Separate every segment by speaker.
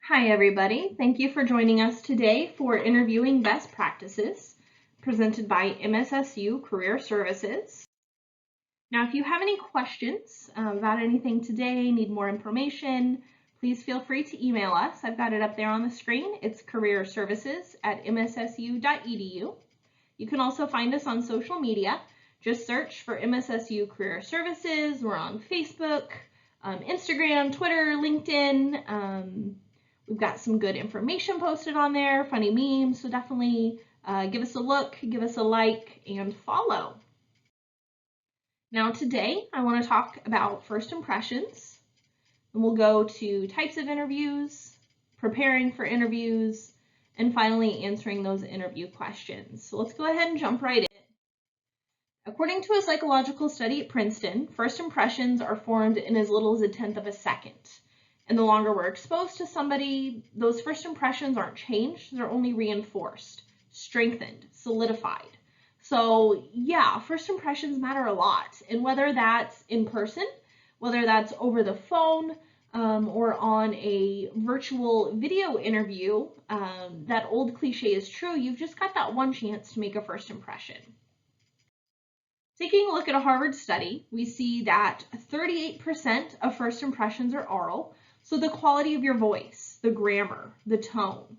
Speaker 1: Hi, everybody. Thank you for joining us today for Interviewing Best Practices, presented by MSSU Career Services. Now, if you have any questions about anything today, need more information, please feel free to email us. I've got it up there on the screen. It's careerservices@mssu.edu. You can also find us on social media. Just search for MSSU Career Services. We're on Facebook, Instagram, Twitter, LinkedIn. We've got some good information posted on there, funny memes, so definitely give us a look, give us a like, and follow. Now today, I want to talk about first impressions, and we'll go to types of interviews, preparing for interviews, and finally answering those interview questions. So let's go ahead and jump right in. According to a psychological study at Princeton, first impressions are formed in as little as a tenth of a second. And the longer we're exposed to somebody, those first impressions aren't changed, they're only reinforced, strengthened, solidified. So yeah, first impressions matter a lot. And whether that's in person, whether that's over the phone, or on a virtual video interview, that old cliche is true, you've just got that one chance to make a first impression. Taking a look at a Harvard study, we see that 38% of first impressions are oral, so the quality of your voice, the grammar, the tone.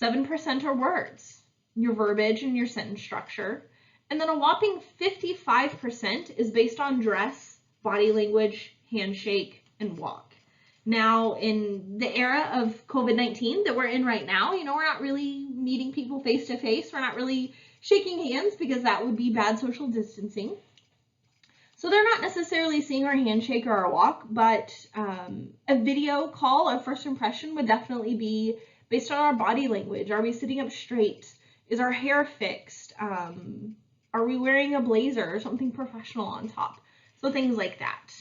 Speaker 1: 7% are words, your verbiage and your sentence structure. And then a whopping 55% is based on dress, body language, handshake, and walk. Now, in the era of COVID-19 that we're in right now, we're not really meeting people face to face. We're not really shaking hands because that would be bad social distancing. So they're not necessarily seeing our handshake or our walk, but a video call, a first impression would definitely be based on our body language. Are we sitting up straight? Is our hair fixed? Are we wearing a blazer or something professional on top? So things like that.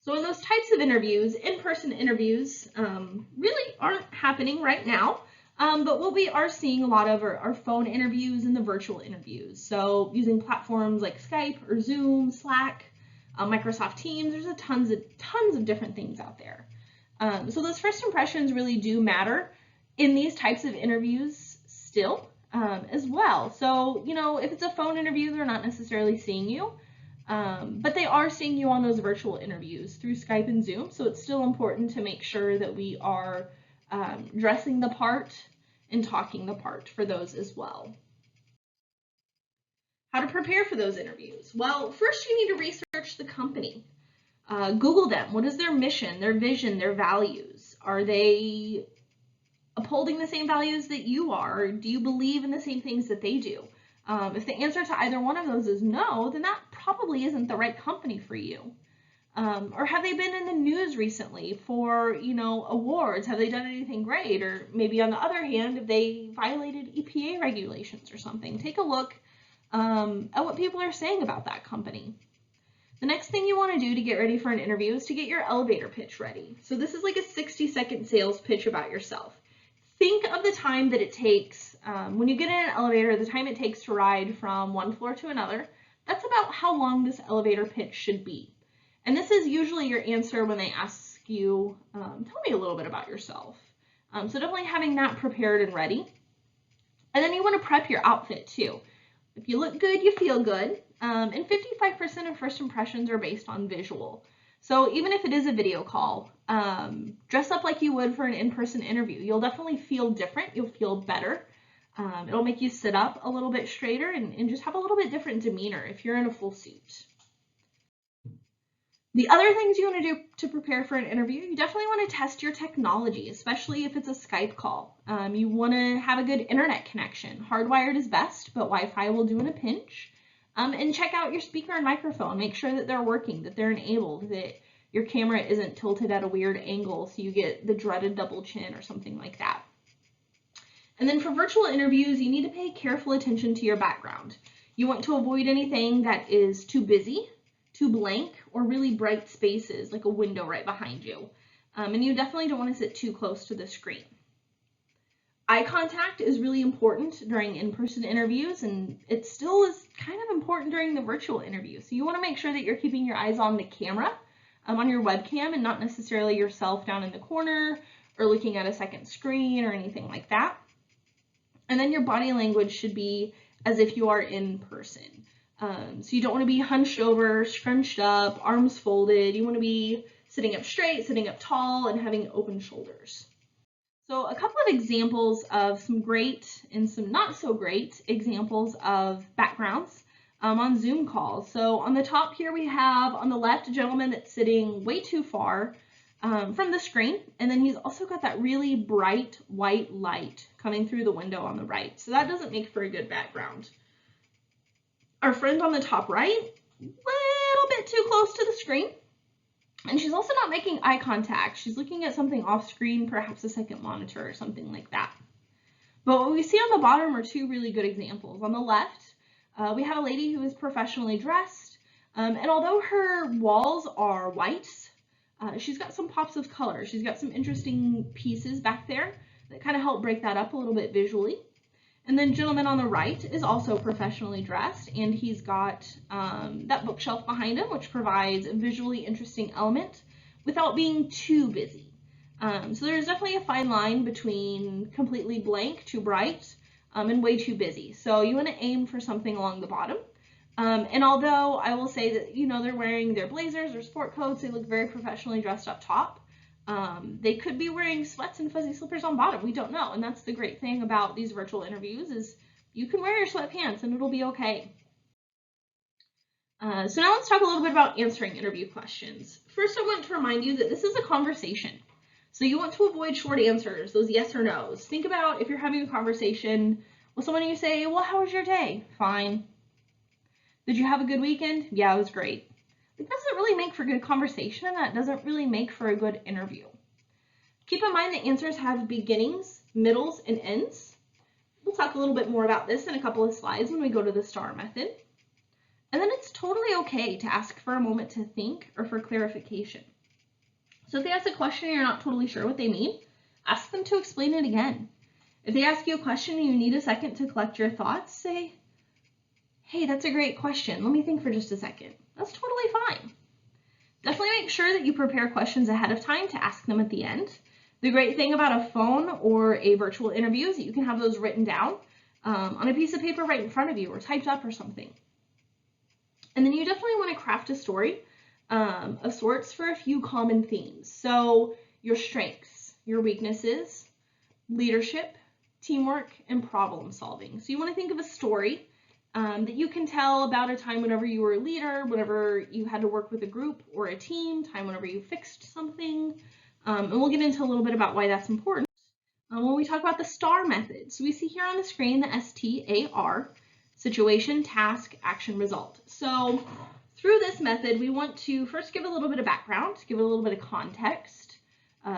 Speaker 1: So in those types of interviews, in-person interviews really aren't happening right now. But what we are seeing a lot of are phone interviews and the virtual interviews. So using platforms like Skype or Zoom, Slack, Microsoft Teams, there's tons of different things out there. So those first impressions really do matter in these types of interviews still as well. So, if it's a phone interview, they're not necessarily seeing you, but they are seeing you on those virtual interviews through Skype and Zoom. So it's still important to make sure that we are dressing the part and talking the part for those as well. How to prepare for those interviews? Well, first you need to research the company. Google them. What is their mission, their vision, their values? Are they upholding the same values that you are? Or do you believe in the same things that they do? If the answer to either one of those is no, then that probably isn't the right company for you. Or have they been in the news recently for, awards? Have they done anything great? Or maybe on the other hand, if they violated EPA regulations or something, take a look at what people are saying about that company. The next thing you want to do to get ready for an interview is to get your elevator pitch ready. So this is like a 60-second sales pitch about yourself. Think of the time that it takes when you get in an elevator, the time it takes to ride from one floor to another. That's about how long this elevator pitch should be. And this is usually your answer when they ask you, tell me a little bit about yourself. So definitely having that prepared and ready. And then you want to prep your outfit too. If you look good, you feel good. And 55% of first impressions are based on visual. So even if it is a video call, dress up like you would for an in-person interview. You'll definitely feel different. You'll feel better. It'll make you sit up a little bit straighter and just have a little bit different demeanor if you're in a full suit. The other things you want to do to prepare for an interview, you definitely want to test your technology, especially if it's a Skype call. You want to have a good internet connection. Hardwired is best, but Wi-Fi will do in a pinch. And check out your speaker and microphone. Make sure that they're working, that they're enabled, that your camera isn't tilted at a weird angle so you get the dreaded double chin or something like that. And then for virtual interviews, you need to pay careful attention to your background. You want to avoid anything that is too busy, too blank, or really bright spaces like a window right behind you. And you definitely don't want to sit too close to the screen. Eye contact is really important during in-person interviews, and it still is kind of important during the virtual interview. So you want to make sure that you're keeping your eyes on the camera on your webcam and not necessarily yourself down in the corner or looking at a second screen or anything like that. And then your body language should be as if you are in person. So you don't want to be hunched over, scrunched up, arms folded. You want to be sitting up straight, sitting up tall, and having open shoulders. So a couple of examples of some great and some not so great examples of backgrounds on Zoom calls. So on the top here we have on the left a gentleman that's sitting way too far from the screen, and then he's also got that really bright white light coming through the window on the right. So that doesn't make for a good background. Our friend on the top right, a little bit too close to the screen. And she's also not making eye contact. She's looking at something off screen, perhaps a second monitor or something like that. But what we see on the bottom are two really good examples. On the left, we have a lady who is professionally dressed. And although her walls are white, she's got some pops of color. She's got some interesting pieces back there that kind of help break that up a little bit visually. And then gentleman on the right is also professionally dressed, and he's got that bookshelf behind him, which provides a visually interesting element without being too busy. So there's definitely a fine line between completely blank, too bright, and way too busy. So you want to aim for something along the bottom. And although I will say that, you know, they're wearing their blazers or sport coats, they look very professionally dressed up top. They could be wearing sweats and fuzzy slippers on bottom. We don't know. And that's the great thing about these virtual interviews is you can wear your sweatpants and it'll be okay. So now let's talk a little bit about answering interview questions. First, I want to remind you that this is a conversation. So you want to avoid short answers, those yes or no's. Think about if you're having a conversation with someone and you say, well, how was your day? Fine. Did you have a good weekend? Yeah, it was great. It doesn't really make for good conversation, and that doesn't really make for a good interview. Keep in mind that answers have beginnings, middles, and ends. We'll talk a little bit more about this in a couple of slides when we go to the STAR method. And then it's totally okay to ask for a moment to think or for clarification. So if they ask a question and you're not totally sure what they mean, ask them to explain it again. If they ask you a question and you need a second to collect your thoughts, say, hey, that's a great question. Let me think for just a second. That's totally fine. Definitely make sure that you prepare questions ahead of time to ask them at the end. The great thing about a phone or a virtual interview is that you can have those written down on a piece of paper right in front of you or typed up or something. And then you definitely want to craft a story of sorts for a few common themes. So your strengths, your weaknesses, leadership, teamwork, and problem solving. So you want to think of a story that you can tell about a time whenever you were a leader, whenever you had to work with a group or a team, time whenever you fixed something. And we'll get into a little bit about why that's important when we talk about the STAR method. So we see here on the screen the STAR, situation, task, action, result. So through this method, we want to first give a little bit of background, give a little bit of context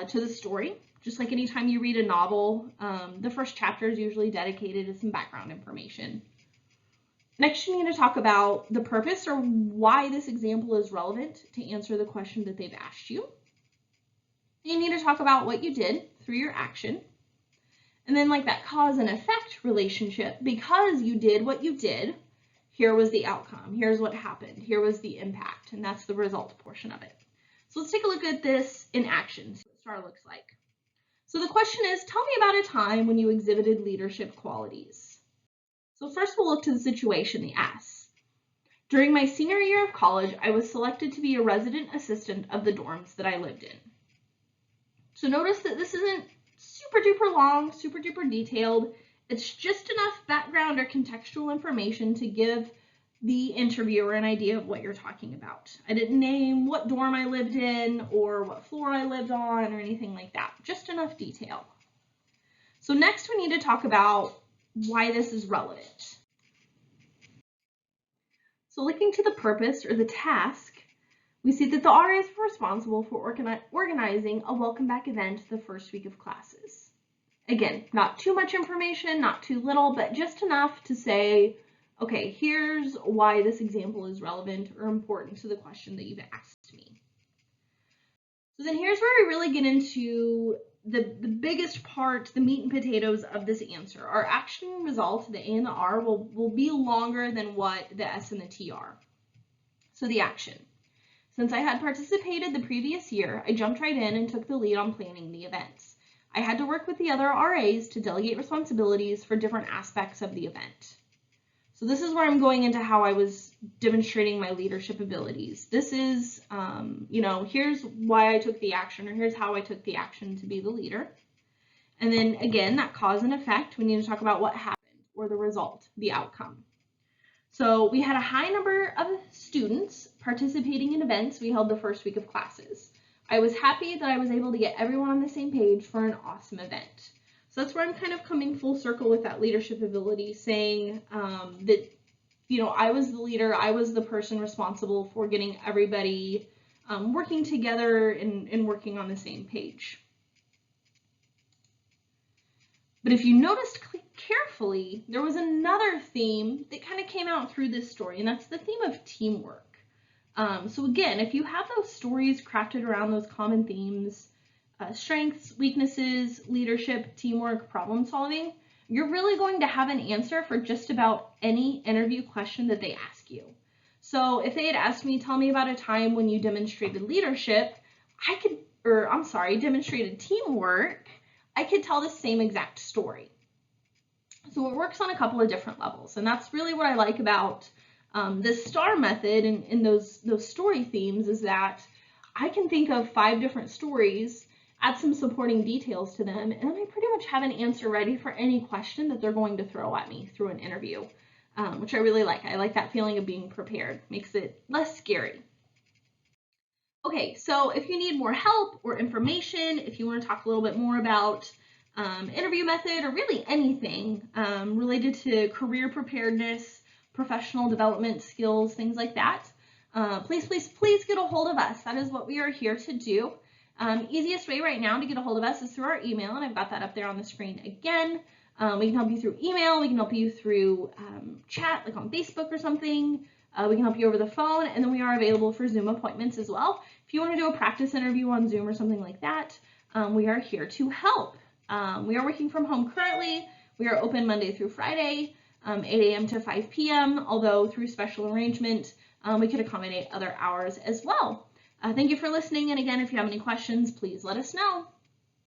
Speaker 1: to the story. Just like anytime you read a novel, the first chapter is usually dedicated to some background information. Next, you need to talk about the purpose or why this example is relevant to answer the question that they've asked you. You need to talk about what you did through your action. And then like that cause and effect relationship, because you did what you did, here was the outcome, here's what happened, here was the impact, and that's the result portion of it. So let's take a look at this in action, see what STAR looks like. So the question is, tell me about a time when you exhibited leadership qualities. So first we'll look to the situation, the S. During my senior year of college, I was selected to be a resident assistant of the dorms that I lived in. So notice that this isn't super duper long, super duper detailed. It's just enough background or contextual information to give the interviewer an idea of what you're talking about. I didn't name what dorm I lived in or what floor I lived on or anything like that, just enough detail. So next we need to talk about why this is relevant. So looking to the purpose or the task, we see that the RA is responsible for organizing a welcome back event the first week of classes. Again, not too much information, not too little, but just enough to say, okay, here's why this example is relevant or important to the question that you've asked me. So then here's where we really get into the biggest part, the meat and potatoes of this answer. Our action and result, the A and the R, will be longer than what the S and the T are. So the action. Since I had participated the previous year, I jumped right in and took the lead on planning the events. I had to work with the other RAs to delegate responsibilities for different aspects of the event. So this is where I'm going into how I was demonstrating my leadership abilities. This is, here's why I took the action, or here's how I took the action to be the leader. And then again, that cause and effect, we need to talk about what happened, or the result, the outcome. So we had a high number of students participating in events we held the first week of classes. I was happy that I was able to get everyone on the same page for an awesome event. So that's where I'm kind of coming full circle with that leadership ability, saying that, I was the leader, I was the person responsible for getting everybody working together and working on the same page. But if you noticed carefully, there was another theme that kind of came out through this story, and that's the theme of teamwork. So again, if you have those stories crafted around those common themes, strengths, weaknesses, leadership, teamwork, problem solving, you're really going to have an answer for just about any interview question that they ask you. So if they had asked me, tell me about a time when you demonstrated leadership, demonstrated teamwork, I could tell the same exact story. So it works on a couple of different levels, and that's really what I like about this STAR method and those story themes, is that I can think of 5 different stories, add some supporting details to them, and then I pretty much have an answer ready for any question that they're going to throw at me through an interview, which I really like. I like that feeling of being prepared. Makes it less scary. Okay, so if you need more help or information, if you want to talk a little bit more about interview method, or really anything related to career preparedness, professional development skills, things like that, please get a hold of us. That is what we are here to do. Easiest way right now to get a hold of us is through our email, and I've got that up there on the screen again. We can help you through email, we can help you through chat, like on Facebook or something. We can help you over the phone, and then we are available for Zoom appointments as well. If you want to do a practice interview on Zoom or something like that, we are here to help. We are working from home currently. We are open Monday through Friday, 8 a.m. to 5 p.m., although through special arrangement, we could accommodate other hours as well. Thank you for listening, and again, if you have any questions, please let us know.